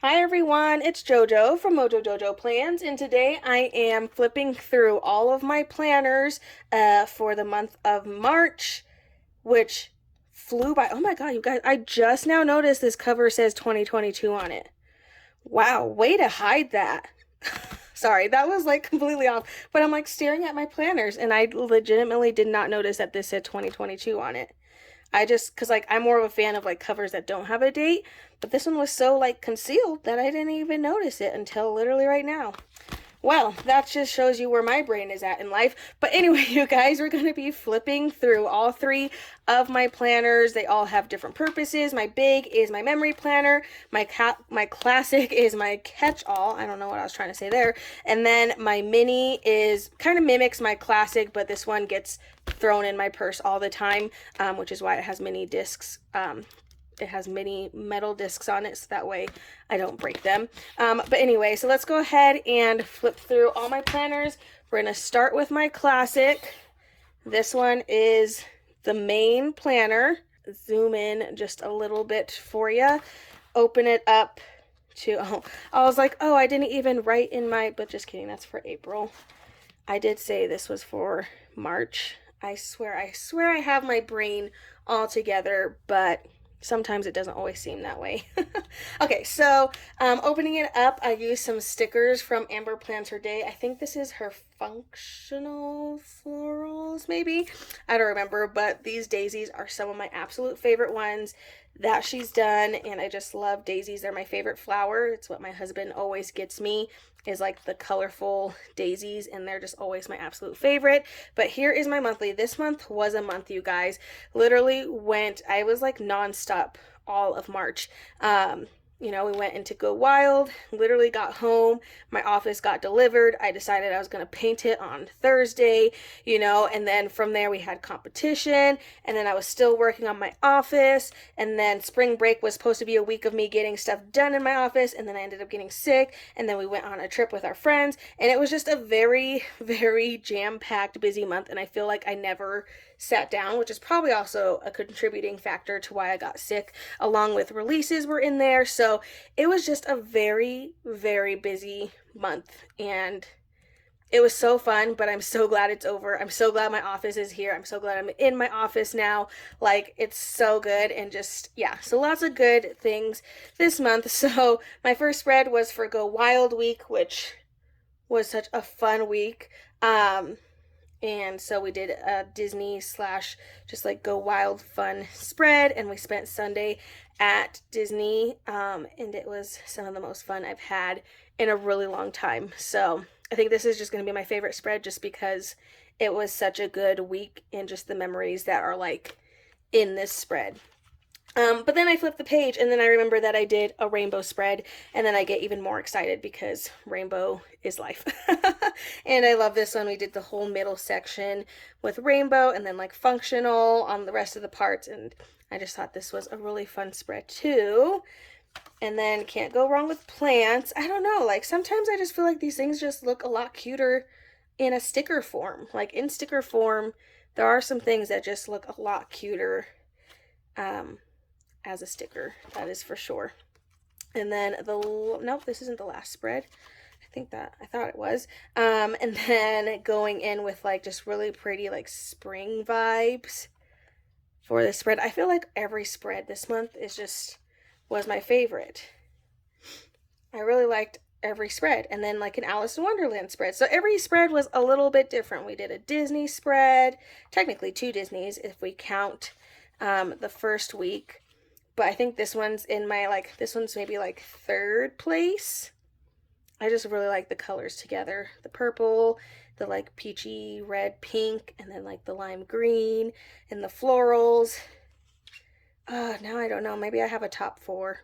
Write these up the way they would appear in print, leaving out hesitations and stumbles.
Hi everyone, it's JoJo from Mojo Jojo Plans, and today I am flipping through all of my planners for the month of March, which flew by. Oh my god, you guys, I just now noticed this cover says 2022 on it. Wow, way to hide that. Sorry, that was like completely off, but I'm like staring at my planners and I legitimately did not notice that this said 2022 on it. Cause like I'm more of a fan of like covers that don't have a date, but this one was so like concealed that I didn't even notice it until literally right now. Well, that just shows you where my brain is at in life. But anyway, you guys, we're going to be flipping through all three of my planners. They all have different purposes. My big is my memory planner. My classic is my catch-all. I don't know what I was trying to say there. And then my mini is kind of mimics my classic, but this one gets thrown in my purse all the time, which is why it has mini discs. It has mini metal discs on it, so that way I don't break them. But anyway, so let's go ahead and flip through all my planners. We're going to start with my classic. This one is the main planner. Zoom in just a little bit for you. Open it up to, oh, I was like, oh, I didn't even write in my, but just kidding, that's for April. I did say this was for March. I swear I have my brain all together, but sometimes it doesn't always seem that way. Okay, so opening it up, I used some stickers from Amber Plans Her Day. I think this is her functional florals, maybe. I don't remember, but these daisies are some of my absolute favorite ones that she's done, and I just love daisies. They're my favorite flower. It's what my husband always gets me, is like the colorful daisies, and they're just always my absolute favorite. But here is my monthly. This month was a month, you guys. Literally I was like nonstop all of March. We went into Go Wild, literally got home, my office got delivered. I decided I was going to paint it on Thursday, and then from there we had competition, and then I was still working on my office, and then spring break was supposed to be a week of me getting stuff done in my office, and then I ended up getting sick, and then we went on a trip with our friends, and it was just a very, very jam-packed, busy month, and I feel like I never sat down, which is probably also a contributing factor to why I got sick, along with releases were in there. So it was just a very, very busy month, and it was so fun, but I'm so glad it's over. I'm so glad my office is here. I'm so glad I'm in my office now. Like, it's so good, and just, yeah, so lots of good things this month. So my first spread was for Go Wild Week, which was such a fun week. And so we did a Disney slash just like Go Wild fun spread, and we spent Sunday at Disney, and it was some of the most fun I've had in a really long time. So I think this is just going to be my favorite spread, just because it was such a good week, and just the memories that are like in this spread. But then I flipped the page, and then I remember that I did a rainbow spread, and then I get even more excited because rainbow is life. And I love this one. We did the whole middle section with rainbow, and then like functional on the rest of the parts, and I just thought this was a really fun spread too. And then can't go wrong with plants. I don't know, like sometimes I just feel like these things just look a lot cuter in a sticker form. Like in sticker form, there are some things that just look a lot cuter as a sticker, that is for sure. And then nope, this isn't the last spread. I thought it was. And then going in with like just really pretty like spring vibes for this spread. I feel like every spread this month was my favorite. I really liked every spread. And then like an Alice in Wonderland spread. So every spread was a little bit different. We did a Disney spread, technically 2 Disneys if we count the first week. But I think this one's maybe like 3rd place. I just really like the colors together. The purple, the like peachy red pink, and then like the lime green, and the florals. Now I don't know. Maybe I have a top 4.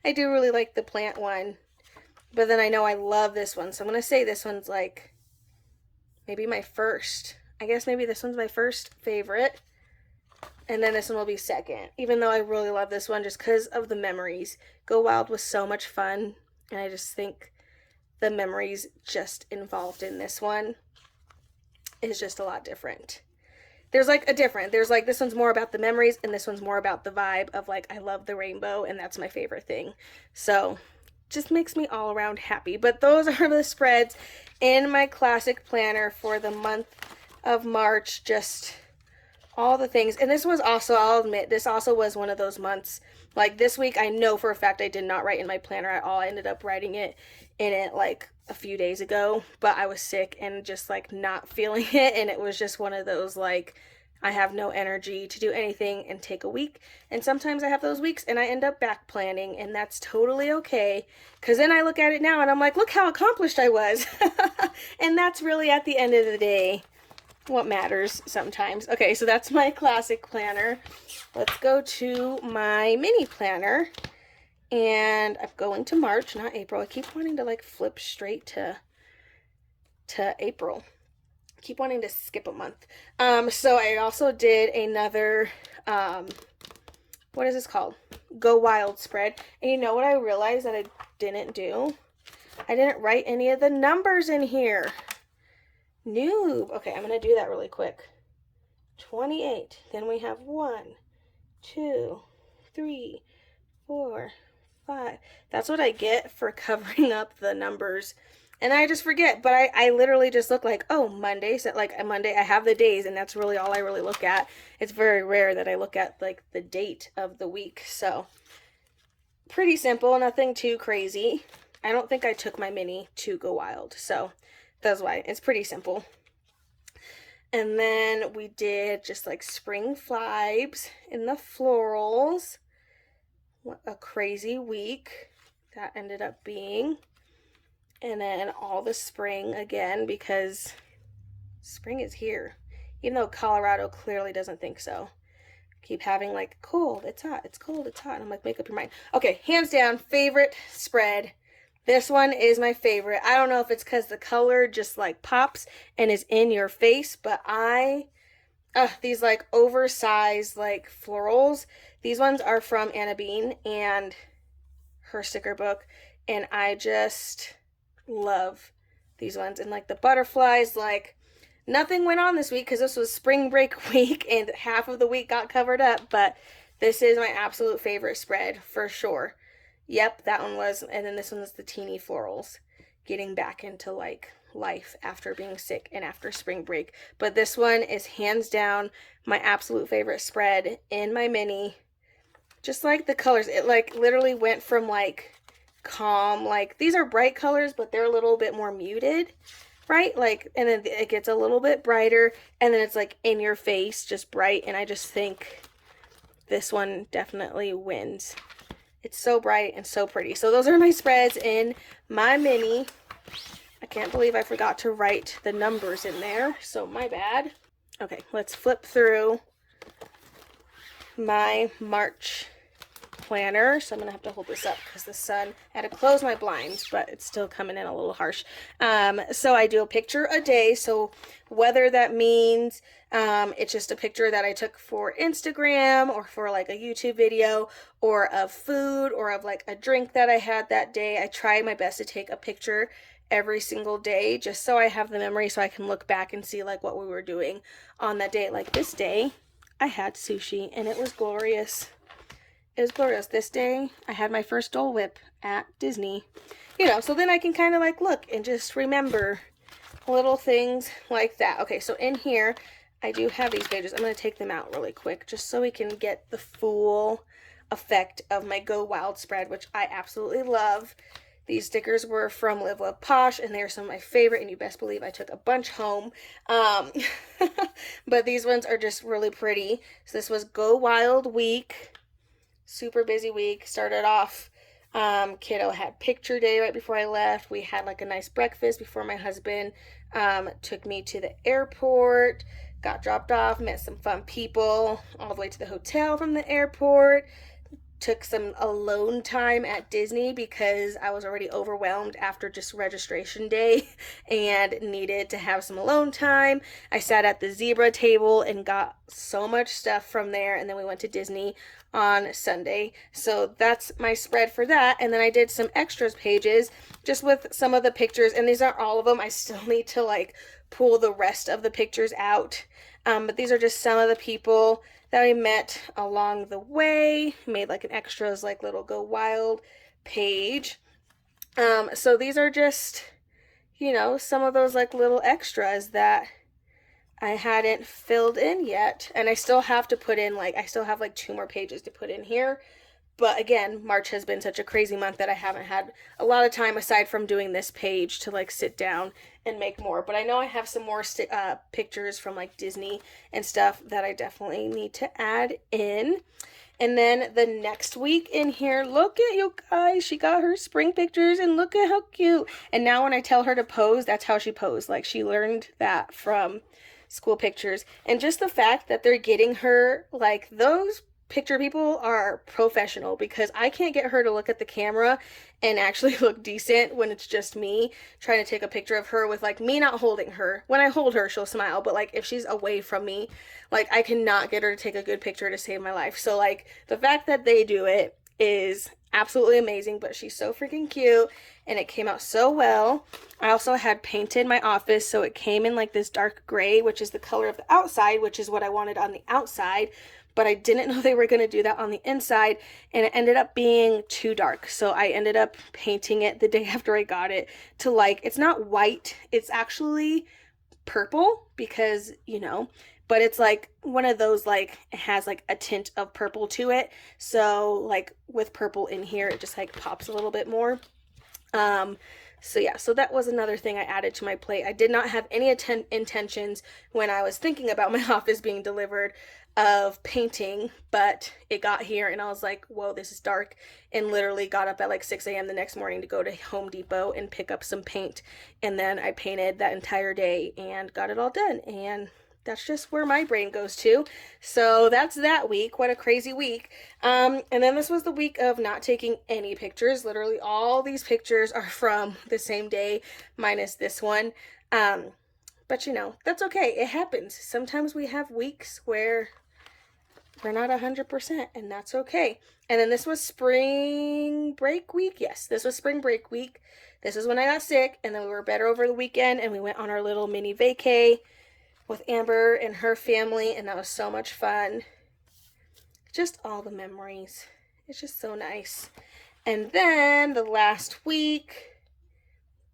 I do really like the plant one. But then I know I love this one. So I'm going to say this one's like maybe my first. I guess maybe this one's my first favorite. And then this one will be second, even though I really love this one just because of the memories. Go Wild was so much fun, and I just think the memories just involved in this one is just a lot different. there's like a different, there's like, this one's more about the memories and this one's more about the vibe of like, I love the rainbow and that's my favorite thing. So just makes me all around happy. But those are the spreads in my classic planner for the month of March. Just all the things. And this was also, I'll admit, this also was one of those months. Like this week, I know for a fact I did not write in my planner at all. I ended up writing it in it like a few days ago, but I was sick and just like not feeling it. And it was just one of those like, I have no energy to do anything and take a week. And sometimes I have those weeks and I end up back planning, and that's totally okay. Because then I look at it now and I'm like, look how accomplished I was. And that's really at the end of the day what matters sometimes. Okay, so that's my classic planner. Let's go to my mini planner. And I'm going to March, not April. I keep wanting to like flip straight to April. Keep wanting to skip a month. So I also did another, what is this called? Go Wild spread. And you know what I realized that I didn't do? I didn't write any of the numbers in here. Noob. Okay, I'm going to do that really quick. 28. Then we have 1, 2, 3, 4, 5. That's what I get for covering up the numbers. And I just forget, but I literally just look like, oh, Monday, so like a Monday, I have the days, and that's really all I really look at. It's very rare that I look at like the date of the week. So pretty simple, nothing too crazy. I don't think I took my mini to Go Wild, so that's why it's pretty simple. And then we did just like spring vibes in the florals. What a crazy week that ended up being. And then all the spring again, because spring is here. Even though Colorado clearly doesn't think so. Keep having like, cold, it's hot, it's cold, it's hot. And I'm like, make up your mind. Okay, hands down, favorite spread. This one is my favorite. I don't know if it's because the color just like pops and is in your face, but these like oversized like florals. These ones are from Anna Bean and her sticker book. And I just love these ones. And like the butterflies, like nothing went on this week because this was spring break week and half of the week got covered up, but this is my absolute favorite spread for sure. Yep, that one was. And then this one is the teeny florals, getting back into like life after being sick and after spring break. But this one is hands down my absolute favorite spread in my mini. Just like the colors, it like literally went from like calm, like these are bright colors, but they're a little bit more muted, right? Like, and then it gets a little bit brighter, and then it's like in your face, just bright. And I just think this one definitely wins. It's so bright and so pretty. So those are my spreads in my mini. I can't believe I forgot to write the numbers in there, so my bad. Okay, let's flip through my March planner. So I'm gonna have to hold this up because the sun, I had to close my blinds, but it's still coming in a little harsh. So I do a picture a day. So whether that means it's just a picture that I took for Instagram or for like a YouTube video or of food or of like a drink that I had that day, I try my best to take a picture every single day just so I have the memory so I can look back and see like what we were doing on that day. Like this day I had sushi and it was glorious. It was glorious. This day I had my first Dole Whip at Disney, you know, so then I can kind of like look and just remember little things like that. Okay, so in here I do have these pages. I'm going to take them out really quick just so we can get the full effect of my Go Wild spread, which I absolutely love. These stickers were from Live Love Posh, and they're some of my favorite, and you best believe I took a bunch home. But these ones are just really pretty. So this was Go Wild week. Super busy week. Started off, kiddo had picture day right before I left. We had like a nice breakfast before my husband took me to the airport. Got dropped off, met some fun people all the way to the hotel from the airport. Took some alone time at Disney because I was already overwhelmed after just registration day and needed to have some alone time. I sat at the zebra table and got so much stuff from there, and then we went to Disney on Sunday. So that's my spread for that. And then I did some extras pages just with some of the pictures, and these aren't all of them. I still need to like pull the rest of the pictures out. But these are just some of the people that I met along the way. Made like an extras like little Go Wild page. So these are just, you know, some of those like little extras that I hadn't filled in yet. And I still have to put in like, I still have like 2 more pages to put in here. But again, March has been such a crazy month that I haven't had a lot of time aside from doing this page to like sit down and make more. But I know I have some more pictures from like Disney and stuff that I definitely need to add in. And then the next week in here, look at you guys, she got her spring pictures and look at how cute. And now when I tell her to pose, that's how she posed. Like she learned that from school pictures. And just the fact that they're getting her, like those picture people are professional, because I can't get her to look at the camera and actually look decent when it's just me trying to take a picture of her with like me not holding her. When I hold her, she'll smile, but like if she's away from me, like I cannot get her to take a good picture to save my life. So like the fact that they do it is absolutely amazing. But she's so freaking cute and it came out so well. I also had painted my office, so it came in like this dark gray, which is the color of the outside, which is what I wanted on the outside. But I didn't know they were going to do that on the inside, and it ended up being too dark. So I ended up painting it the day after I got it to like, it's not white, it's actually purple, because, you know, but it's like one of those, like it has like a tint of purple to it. So like with purple in here, it just like pops a little bit more. So yeah, so that was another thing I added to my plate. I did not have any intentions when I was thinking about my office being delivered of painting, but it got here and I was like, whoa, this is dark, and literally got up at like 6 a.m. the next morning to go to Home Depot and pick up some paint. And then I painted that entire day and got it all done. And that's just where my brain goes to. So that's that week. What a crazy week. And then this was the week of not taking any pictures. Literally all these pictures are from the same day minus this one. But you know, that's okay. It happens. Sometimes we have weeks where we're not 100%, and that's okay. And then this was spring break week. Yes, this was spring break week. This is when I got sick, and then we were better over the weekend, and we went on our little mini vacay with Amber and her family, and that was so much fun. Just all the memories. It's just so nice. And then the last week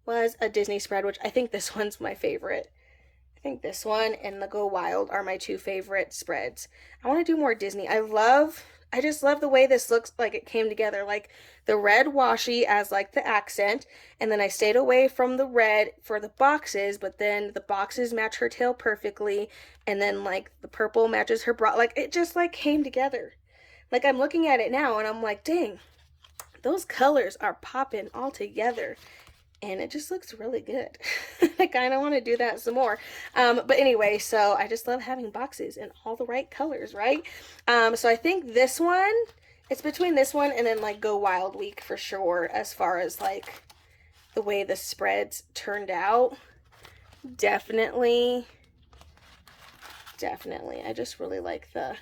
was a Disney spread, which I think this one's my favorite. I think this one and the Go Wild are my 2 favorite spreads. I want to do more Disney. I just love the way this looks, like it came together, like the red washi as like the accent, and then I stayed away from the red for the boxes, but then the boxes match her tail perfectly, and then like the purple matches her bra. Like it just like came together. Like I'm looking at it now and I'm like, dang, those colors are popping all together. And it just looks really good. I kind of want to do that some more. But anyway, so I just love having boxes in all the right colors, right? So I think this one, it's between this one and then like Go Wild week for sure, as far as like the way the spreads turned out. Definitely. I just really like the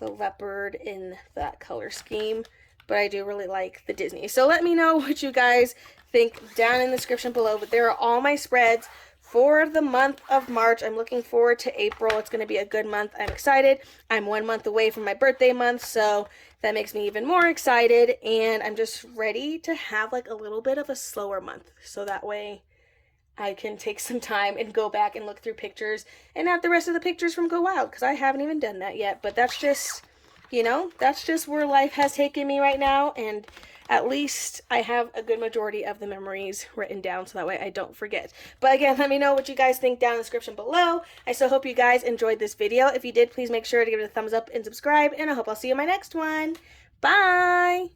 leopard in that color scheme. But I do really like the Disney. So let me know what you guys think down in the description below. But there are all my spreads for the month of March. I'm looking forward to April. It's going to be a good month. I'm excited. I'm 1 month away from my birthday month, so that makes me even more excited. And I'm just ready to have like a little bit of a slower month, so that way I can take some time and go back and look through pictures and add the rest of the pictures from Go Wild, because I haven't even done that yet. But that's just, you know, that's just where life has taken me right now, and at least I have a good majority of the memories written down, so that way I don't forget. But again, let me know what you guys think down in the description below. I so hope you guys enjoyed this video. If you did, please make sure to give it a thumbs up and subscribe, and I hope I'll see you in my next one. Bye!